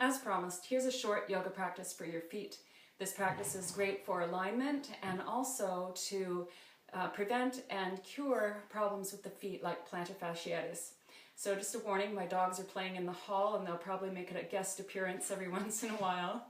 As promised, here's a short yoga practice for your feet. This practice is great for alignment and also to prevent and cure problems with the feet like plantar fasciitis. So just a warning, my dogs are playing in the hall and they'll probably make a guest appearance every once in a while.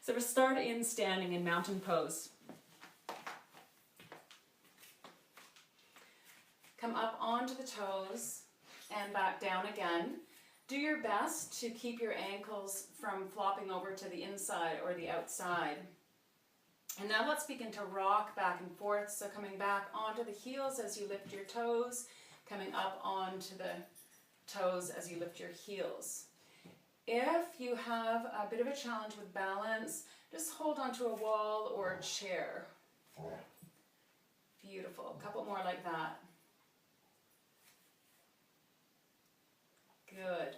So we'll start in standing in mountain pose. Come up onto the toes and back down again. Do your best to keep your ankles from flopping over to the inside or the outside. And now let's begin to rock back and forth. So coming back onto the heels as you lift your toes, coming up onto the toes as you lift your heels. If you have a bit of a challenge with balance, just hold onto a wall or a chair. Beautiful. A couple more like that. Good.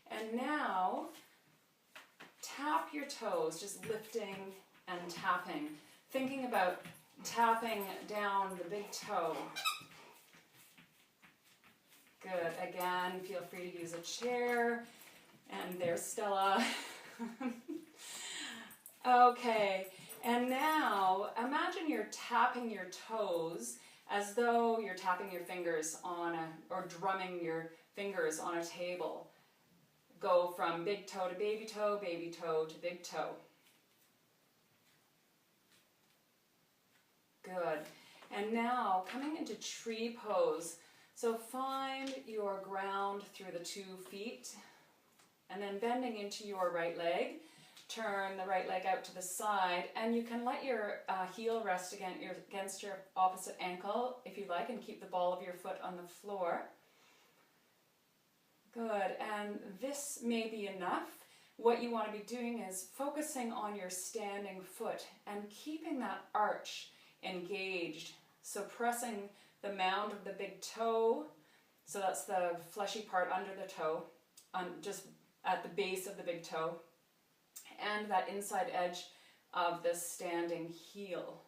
And now, tap your toes, just lifting and tapping. Thinking about tapping down the big toe. Good. Again, feel free to use a chair. And there's Stella. Okay. And now, imagine you're tapping your toes as though you're tapping your fingers on or drumming your fingers on a table. Go from big toe to baby toe to big toe. Good. And now coming into tree pose. So find your ground through the 2 feet and then bending into your right leg. Turn the right leg out to the side and you can let your heel rest against your opposite ankle if you like and keep the ball of your foot on the floor. Good, and this may be enough. What you want to be doing is focusing on your standing foot and keeping that arch engaged. So pressing the mound of the big toe, so that's the fleshy part under the toe, just at the base of the big toe, and that inside edge of the standing heel.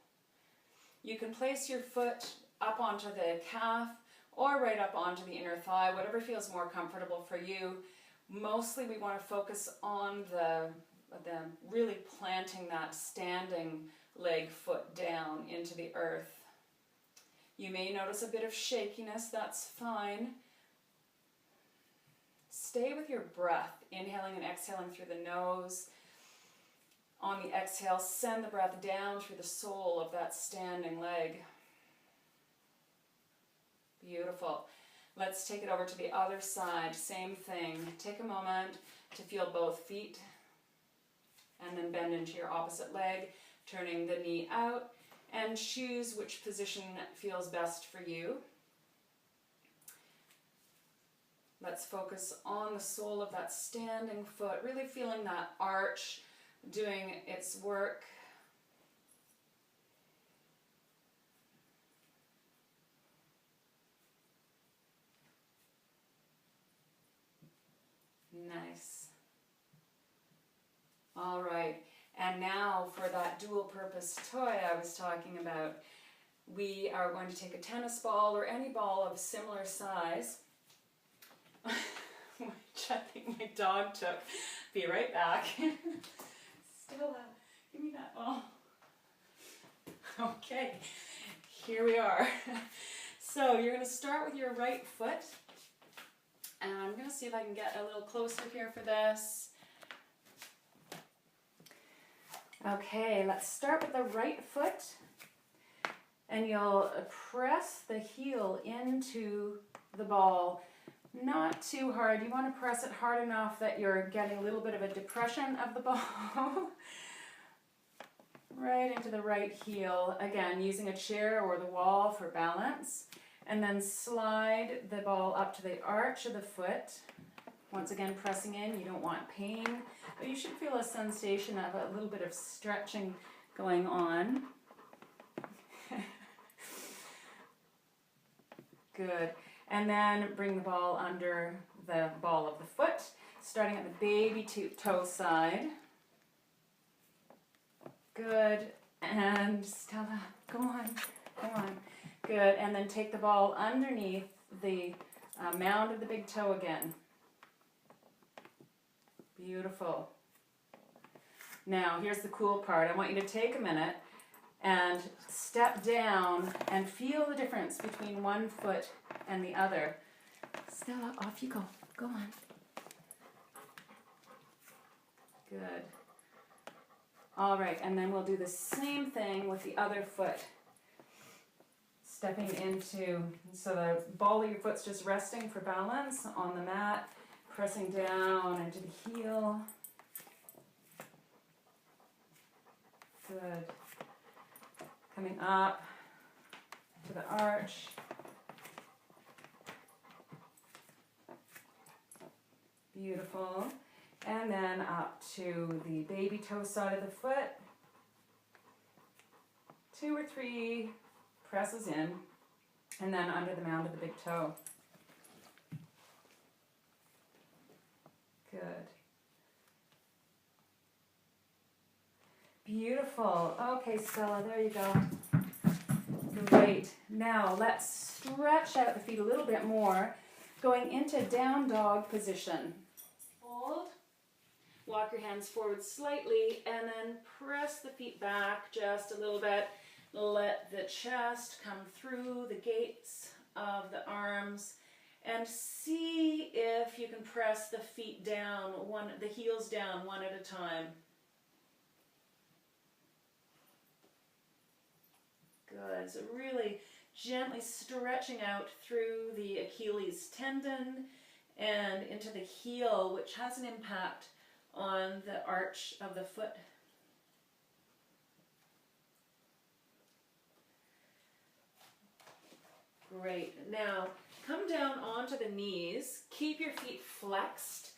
You can place your foot up onto the calf or right up onto the inner thigh, whatever feels more comfortable for you. Mostly we want to focus on the really planting that standing leg foot down into the earth. You may notice a bit of shakiness, that's fine. Stay with your breath, inhaling and exhaling through the nose. On the exhale, send the breath down through the sole of that standing leg. Beautiful. Let's take it over to the other side. Same thing. Take a moment to feel both feet and then bend into your opposite leg, turning the knee out and choose which position feels best for you. Let's focus on the sole of that standing foot, really feeling that arch doing its work. Nice. All right, and now for that dual purpose toy I was talking about, we are going to take a tennis ball or any ball of similar size, which I think my dog took. Be right back. Stella, give me that ball. Okay, here we are. So you're going to start with your right foot. And I'm going to see if I can get a little closer here for this. Okay, let's start with the right foot. And you'll press the heel into the ball. Not too hard. You want to press it hard enough that you're getting a little bit of a depression of the ball. Right into the right heel. Again, using a chair or the wall for balance. And then slide the ball up to the arch of the foot. Once again, pressing in. You don't want pain, but you should feel a sensation of a little bit of stretching going on. Good. And then bring the ball under the ball of the foot, starting at the baby toe side. Good. And Stella, go on, go on. Good, and then take the ball underneath the mound of the big toe again. Beautiful. Now, here's the cool part. I want you to take a minute and step down and feel the difference between one foot and the other. Stella, off you go. Go on. Good. All right, and then we'll do the same thing with the other foot. Stepping into, so the ball of your foot's just resting for balance on the mat, pressing down into the heel. Good. Coming up to the arch. Beautiful. And then up to the baby toe side of the foot. 2 or 3 presses in, and then under the mound of the big toe. Good. Beautiful. Okay, Stella, there you go. Great. Now let's stretch out the feet a little bit more, going into down dog position. Hold. Walk your hands forward slightly, and then press the feet back just a little bit. Let the chest come through the gates of the arms, and see if you can press the feet down, the heels down one at a time. Good. So really gently stretching out through the Achilles tendon and into the heel, which has an impact on the arch of the foot. Great. Now, come down onto the knees. Keep your feet flexed.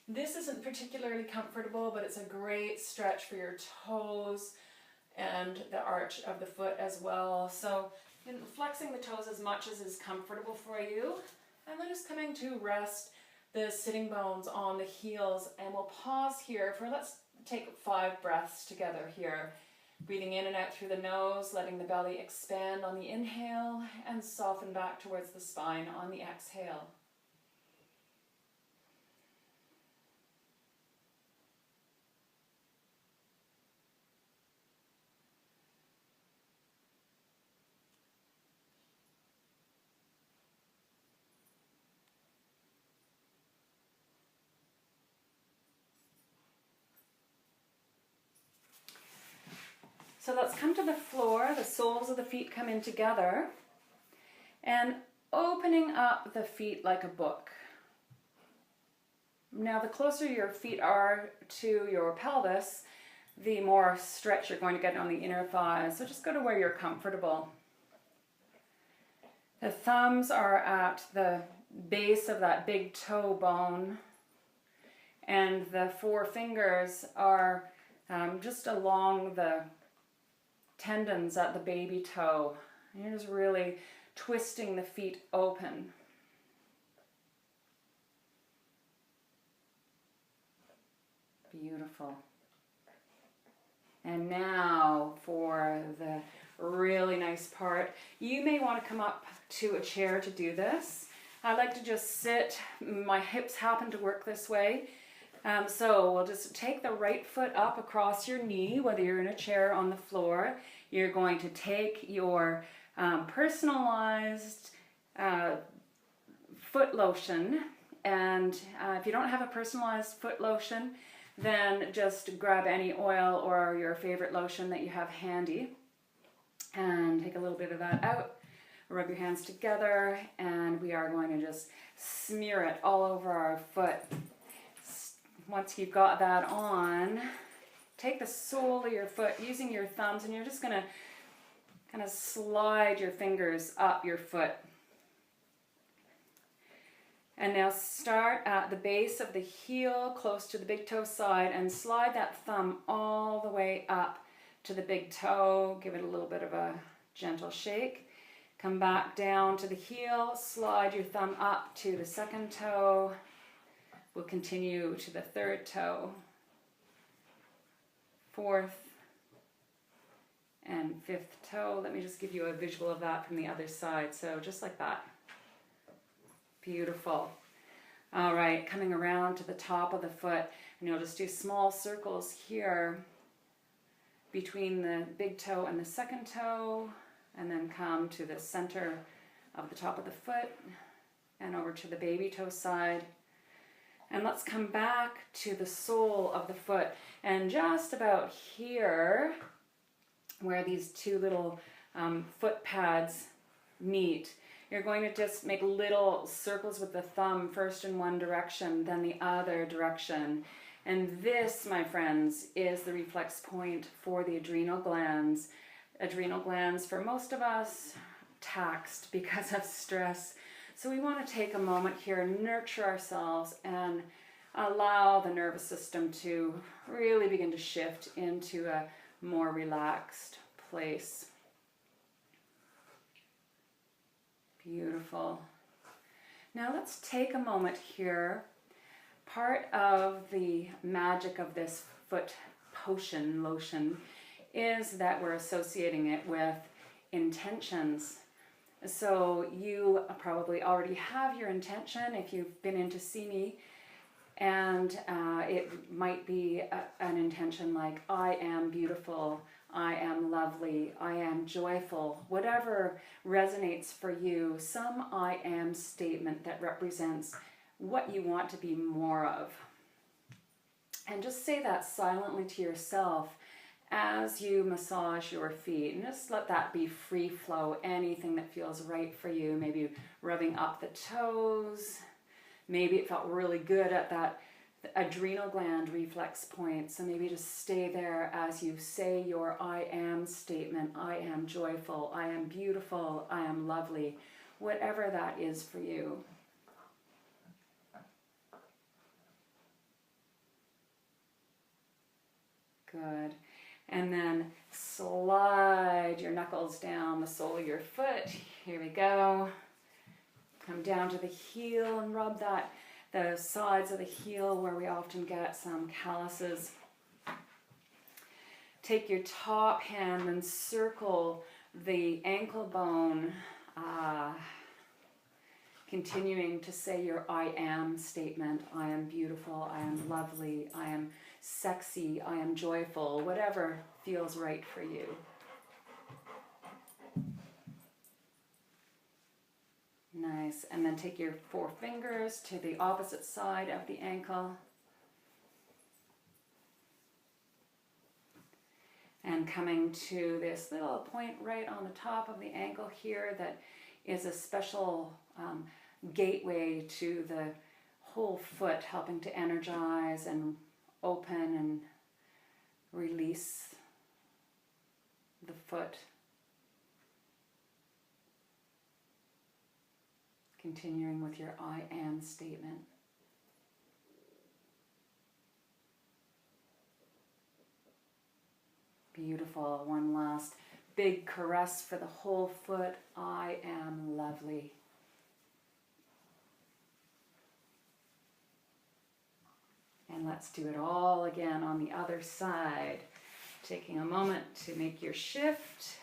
This isn't particularly comfortable, but it's a great stretch for your toes and the arch of the foot as well. So, flexing the toes as much as is comfortable for you. And then just coming to rest the sitting bones on the heels. And we'll pause here for, let's take 5 breaths together here. Breathing in and out through the nose, letting the belly expand on the inhale and soften back towards the spine on the exhale. So let's come to the floor, the soles of the feet come in together, and opening up the feet like a book. Now the closer your feet are to your pelvis, the more stretch you're going to get on the inner thighs. So just go to where you're comfortable. The thumbs are at the base of that big toe bone, and the 4 fingers are just along the tendons at the baby toe. And you're just really twisting the feet open. Beautiful. And now for the really nice part. You may want to come up to a chair to do this. I like to just sit. My hips happen to work this way. So we'll just take the right foot up across your knee, whether you're in a chair or on the floor. You're going to take your personalized foot lotion, and if you don't have a personalized foot lotion, then just grab any oil or your favorite lotion that you have handy and take a little bit of that out. Rub your hands together, and we are going to just smear it all over our foot. Once you've got that on, take the sole of your foot using your thumbs, and you're just going to kind of slide your fingers up your foot. And now start at the base of the heel, close to the big toe side, and slide that thumb all the way up to the big toe. Give it a little bit of a gentle shake. Come back down to the heel, slide your thumb up to the second toe. We'll continue to the third toe, fourth, and fifth toe. Let me just give you a visual of that from the other side. So just like that. Beautiful. All right, coming around to the top of the foot, and you'll just do small circles here between the big toe and the second toe, and then come to the center of the top of the foot and over to the baby toe side. And let's come back to the sole of the foot, and just about here where these two little foot pads meet, you're going to just make little circles with the thumb, first in one direction, then the other direction. And this, my friends, is the reflex point for the adrenal glands. Adrenal glands, for most of us, taxed because of stress. So we want to take a moment here, nurture ourselves, and allow the nervous system to really begin to shift into a more relaxed place. Beautiful. Now let's take a moment here. Part of the magic of this foot potion lotion is that we're associating it with intentions. So you probably already have your intention if you've been in to see me, and it might be an intention like, I am beautiful, I am lovely, I am joyful, whatever resonates for you, some I am statement that represents what you want to be more of. And just say that silently to yourself as you massage your feet, and just let that be free flow, anything that feels right for you. Maybe rubbing up the toes, maybe it felt really good at that adrenal gland reflex point, so maybe just stay there as you say your I am statement. I am joyful, I am beautiful, I am lovely, whatever that is for you. Good. And then slide your knuckles down the sole of your foot. Here we go. Come down to the heel and rub the sides of the heel where we often get some calluses. Take your top hand and circle the ankle bone, continuing to say your I am statement. I am beautiful, I am lovely, I am sexy, I am joyful, whatever feels right for you. Nice. And then take your 4 fingers to the opposite side of the ankle. And coming to this little point right on the top of the ankle here that is a special gateway to the whole foot, helping to energize and open and release the foot. Continuing with your I am statement. Beautiful. One last big caress for the whole foot. I am lovely. And let's do it all again on the other side. Taking a moment to make your shift.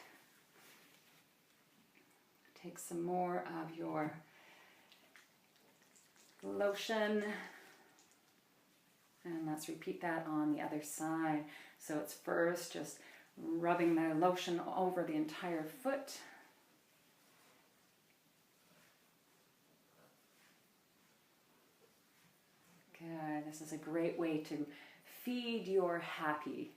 Take some more of your lotion. And let's repeat that on the other side. So it's first just rubbing the lotion over the entire foot. Good. This is a great way to feed your happy.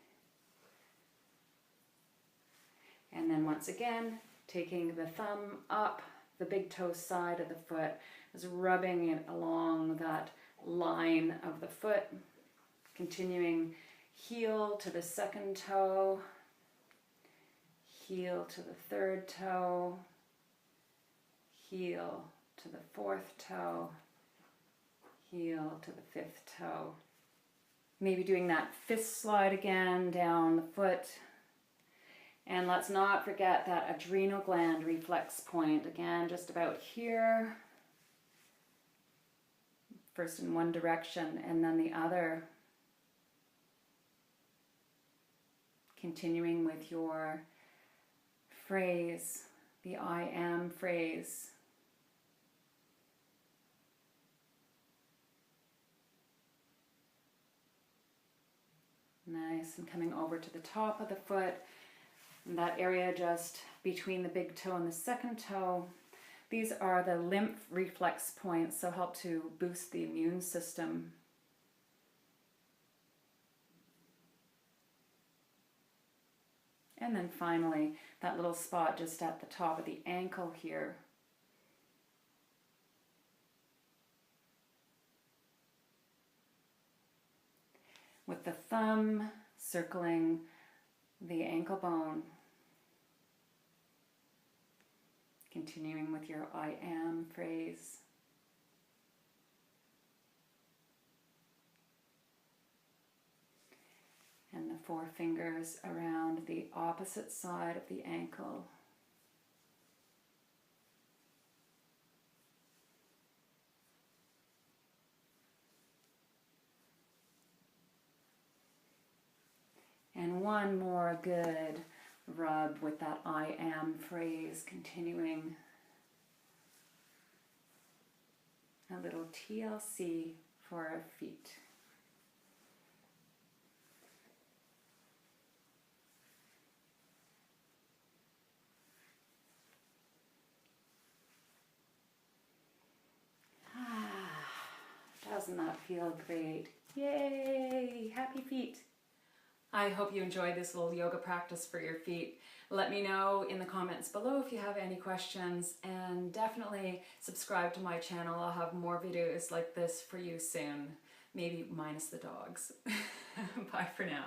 And then once again, taking the thumb up the big toe side of the foot, is rubbing it along that line of the foot, continuing heel to the second toe, heel to the third toe, heel to the fourth toe, heel to the fifth toe. Maybe doing that fist slide again down the foot. And let's not forget that adrenal gland reflex point, again, just about here. First in one direction and then the other. Continuing with your phrase, the I am phrase. Nice. Nice, and coming over to the top of the foot, and that area just between the big toe and the second toe. These are the lymph reflex points, so help to boost the immune system. And then finally, that little spot just at the top of the ankle here. With the thumb circling the ankle bone. Continuing with your I am phrase. And the four fingers around the opposite side of the ankle. And one more good rub with that I am phrase, continuing a little TLC for our feet. Doesn't that feel great? Yay! Happy feet! I hope you enjoyed this little yoga practice for your feet. Let me know in the comments below if you have any questions, and definitely subscribe to my channel. I'll have more videos like this for you soon, maybe minus the dogs. Bye for now.